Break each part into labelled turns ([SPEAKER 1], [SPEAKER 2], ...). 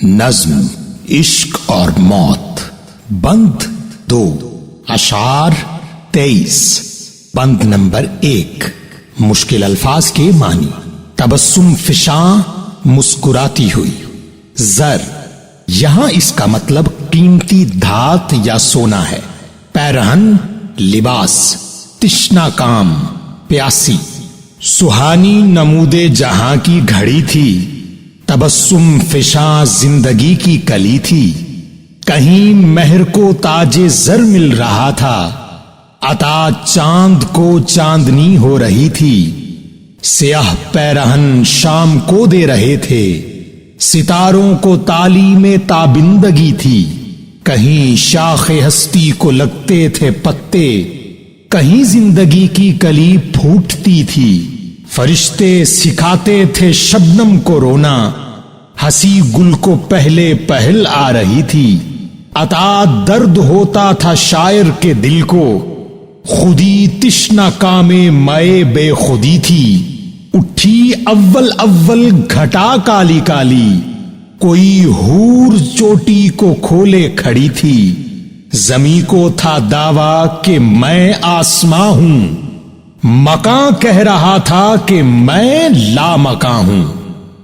[SPEAKER 1] نظم عشق اور موت بند 2 اشعار 23 بند نمبر 1 مشکل الفاظ کے معنی تبسم فشاں مسکراتی ہوئی زر یہاں اس کا مطلب قیمتی دھات یا سونا ہے پیرہن لباس تشنا کام پیاسی سہانی نمود جہاں کی گھڑی تھی تبسم فشاں زندگی کی کلی تھی کہیں مہر کو تاج زر مل رہا تھا عطا چاند کو چاندنی ہو رہی تھی سیاہ پیرہن شام کو دے رہے تھے ستاروں کو تعلیم تابندگی تھی کہیں شاخ ہستی کو لگتے تھے پتے کہیں زندگی کی کلی پھوٹتی تھی فرشتے سکھاتے تھے شبنم کو رونا ہنسی گل کو پہلے پہل آ رہی تھی عطا درد ہوتا تھا شاعر کے دل کو خودی تشنا کام مائے بے خودی تھی اٹھی اول اول گھٹا کالی کالی کوئی حور چوٹی کو کھولے کھڑی تھی زمیں کو تھا دعویٰ کہ میں آسماں ہوں مکان کہہ رہا تھا کہ میں لامکاں ہوں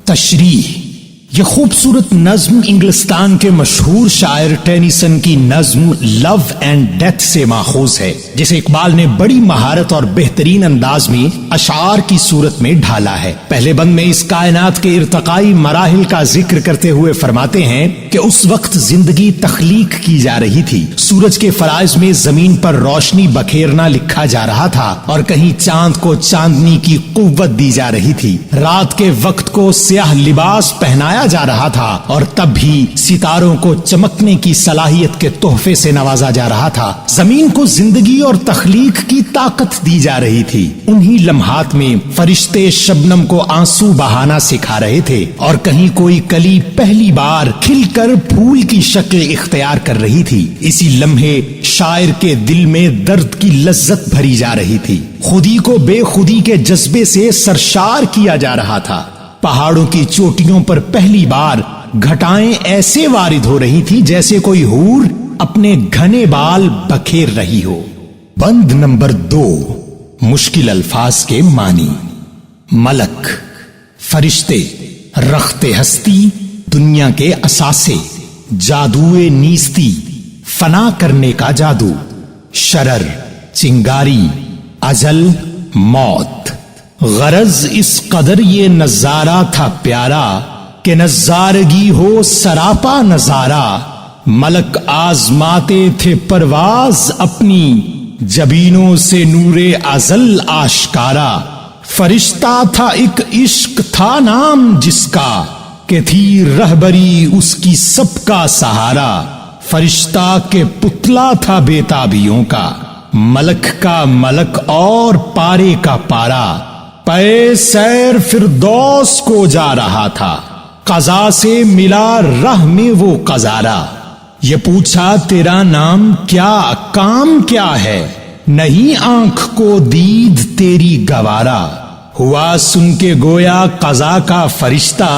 [SPEAKER 1] تشریح یہ خوبصورت نظم انگلستان کے مشہور شاعر ٹینیسن کی نظم لو اینڈ ڈیتھ سے ماخوذ ہے جسے اقبال نے بڑی مہارت اور بہترین انداز میں اشعار کی صورت میں ڈھالا ہے پہلے بند میں اس کائنات کے ارتقائی مراحل کا ذکر کرتے ہوئے فرماتے ہیں کہ اس وقت زندگی تخلیق کی جا رہی تھی سورج کے فرائض میں زمین پر روشنی بکھیرنا لکھا جا رہا تھا اور کہیں چاند کو چاندنی کی قوت دی جا رہی تھی رات کے وقت کو سیاہ لباس پہنایا جا رہا تھا اور تب بھی ستاروں کو چمکنے کی صلاحیت کے تحفے سے نوازا جا رہا تھا زمین کو زندگی اور تخلیق کی طاقت دی جا رہی تھی انہی لمحات میں فرشتے شبنم کو آنسو بہانا سکھا رہے تھے اور کہیں کوئی کلی پہلی بار کھل کر پھول کی شکل اختیار کر رہی تھی اسی لمحے شاعر کے دل میں درد کی لذت بھری جا رہی تھی خودی کو بے خودی کے جذبے سے سرشار کیا جا رہا تھا پہاڑوں کی چوٹیوں پر پہلی بار گھٹائیں ایسے وارد ہو رہی تھی جیسے کوئی حور اپنے گھنے بال بکھیر رہی ہو بند نمبر 2 مشکل الفاظ کے معنی ملک فرشتے رخت ہستی دنیا کے اثاثے جادوئے نیستی فنا کرنے کا جادو شرر چنگاری اجل موت غرض اس قدر یہ نظارہ تھا پیارا کہ نظارگی ہو سراپا نظارہ ملک آزماتے تھے پرواز اپنی جبینوں سے نور ازل آشکارا فرشتہ تھا ایک عشق تھا نام جس کا کہ تھی رہبری اس کی سب کا سہارا فرشتہ کے پتلا تھا بیتابیوں کا ملک کا ملک اور پارے کا پارا پے سیر فردوس کو جا رہا تھا قضا سے ملا راہ میں وہ قذارا یہ پوچھا تیرا نام کیا کام کیا ہے نہیں آنکھ کو دید تیری گوارا ہوا سن کے گویا قضا کا فرشتہ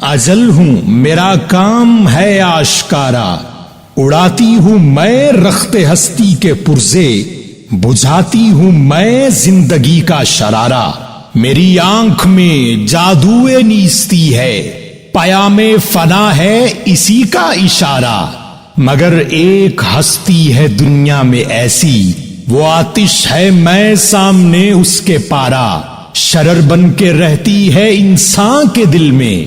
[SPEAKER 1] اجل ہوں میرا کام ہے آشکارا اڑاتی ہوں میں رخت ہستی کے پرزے بجھاتی ہوں میں زندگی کا شرارہ میری آنکھ میں جادوئے نیستی ہے پیام فنا ہے اسی کا اشارہ مگر ایک ہستی ہے دنیا میں ایسی وہ آتش ہے میں سامنے اس کے پارا شرر بن کے رہتی ہے انسان کے دل میں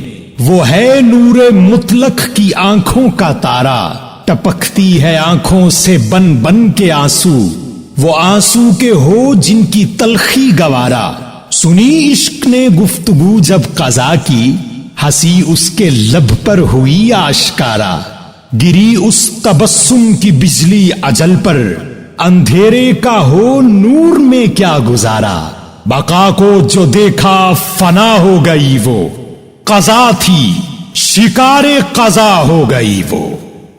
[SPEAKER 1] وہ ہے نور مطلق کی آنکھوں کا تارا ٹپکتی ہے آنکھوں سے بن بن کے آنسو وہ آنسو کے ہو جن کی تلخی گوارا سنی عشق نے گفتگو جب قضا کی ہنسی اس کے لب پر ہوئی آشکارا گری اس تبسم کی بجلی اجل پر اندھیرے کا ہو نور میں کیا گزارا بقا کو جو دیکھا فنا ہو گئی وہ قضا تھی شکار قضا ہو گئی وہ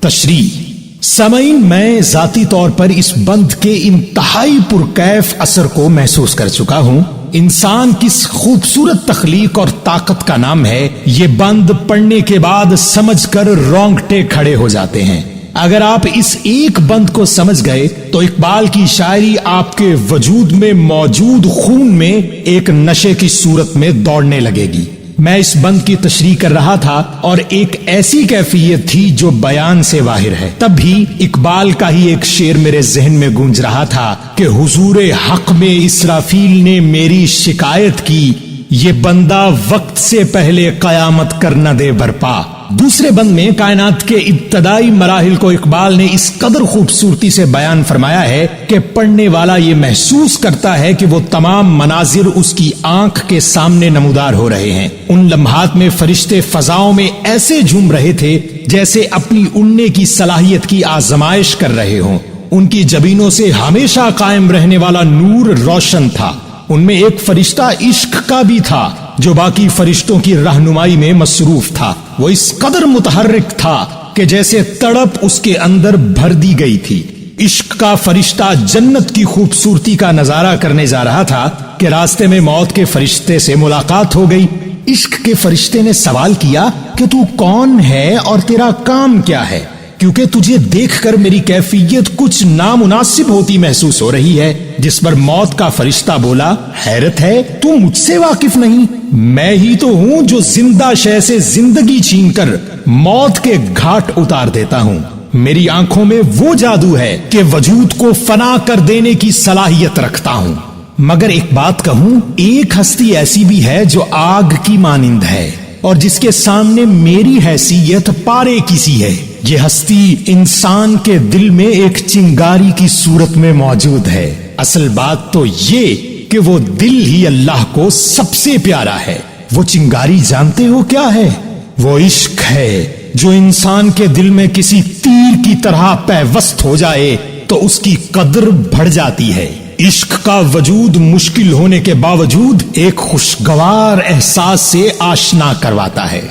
[SPEAKER 1] تشریح سامعین میں ذاتی طور پر اس بند کے انتہائی پرکیف اثر کو محسوس کر چکا ہوں انسان کس خوبصورت تخلیق اور طاقت کا نام ہے، یہ بند پڑھنے کے بعد سمجھ کر رونگٹے کھڑے ہو جاتے ہیں۔ اگر آپ اس ایک بند کو سمجھ گئے تو اقبال کی شاعری آپ کے وجود میں موجود خون میں ایک نشے کی صورت میں دوڑنے لگے گی۔ میں اس بند کی تشریح کر رہا تھا اور ایک ایسی کیفیت تھی جو بیان سے باہر ہے، تب بھی اقبال کا ہی ایک شعر میرے ذہن میں گونج رہا تھا کہ حضور حق میں اسرافیل نے میری شکایت کی، یہ بندہ وقت سے پہلے قیامت کر نہ دے برپا۔ دوسرے بند میں کائنات کے ابتدائی مراحل کو اقبال نے اس قدر خوبصورتی سے بیان فرمایا ہے کہ پڑھنے والا یہ محسوس کرتا ہے کہ وہ تمام مناظر اس کی آنکھ کے سامنے نمودار ہو رہے ہیں۔ ان لمحات میں فرشتے فضاؤں میں ایسے جھوم رہے تھے جیسے اپنی اڑنے کی صلاحیت کی آزمائش کر رہے ہوں۔ ان کی جبینوں سے ہمیشہ قائم رہنے والا نور روشن تھا۔ ان میں ایک فرشتہ عشق کا بھی تھا جو باقی فرشتوں کی رہنمائی میں مصروف تھا۔ وہ اس قدر متحرک تھا کہ جیسے تڑپ اس کے اندر بھر دی گئی تھی۔ عشق کا فرشتہ جنت کی خوبصورتی کا نظارہ کرنے جا رہا تھا کہ راستے میں موت کے فرشتے سے ملاقات ہو گئی۔ عشق کے فرشتے نے سوال کیا کہ تو کون ہے اور تیرا کام کیا ہے، کیونکہ تجھے دیکھ کر میری کیفیت کچھ نامناسب ہوتی محسوس ہو رہی ہے۔ جس پر موت کا فرشتہ بولا، حیرت ہے تو مجھ سے واقف نہیں، میں ہی تو ہوں جو زندہ شے سے زندگی چھین کر موت کے گھاٹ اتار دیتا ہوں۔ میری آنکھوں میں وہ جادو ہے کہ وجود کو فنا کر دینے کی صلاحیت رکھتا ہوں۔ مگر ایک بات کہوں، ایک ہستی ایسی بھی ہے جو آگ کی مانند ہے اور جس کے سامنے میری حیثیت پارے کسی ہے۔ یہ ہستی انسان کے دل میں ایک چنگاری کی صورت میں موجود ہے۔ اصل بات تو یہ کہ وہ دل ہی اللہ کو سب سے پیارا ہے۔ وہ چنگاری جانتے ہو کیا ہے؟ وہ عشق ہے جو انسان کے دل میں کسی تیر کی طرح پیوست ہو جائے تو اس کی قدر بڑھ جاتی ہے۔ عشق کا وجود مشکل ہونے کے باوجود ایک خوشگوار احساس سے آشنا کرواتا ہے۔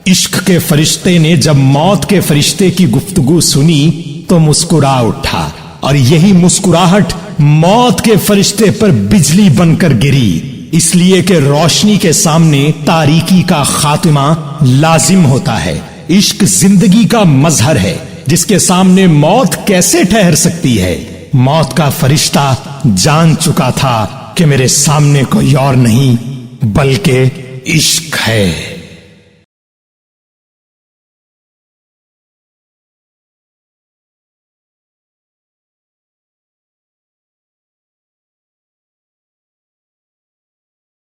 [SPEAKER 1] عشق کے فرشتے نے جب موت کے فرشتے کی گفتگو سنی تو مسکرا اٹھا، اور یہی مسکراہٹ موت کے فرشتے پر بجلی بن کر گری، اس لیے کہ روشنی کے سامنے تاریکی کا خاتمہ لازم ہوتا ہے۔ عشق زندگی کا مظہر ہے جس کے سامنے موت کیسے ٹھہر سکتی ہے۔ موت کا فرشتہ جان چکا تھا کہ میرے سامنے کوئی اور نہیں بلکہ عشق ہے۔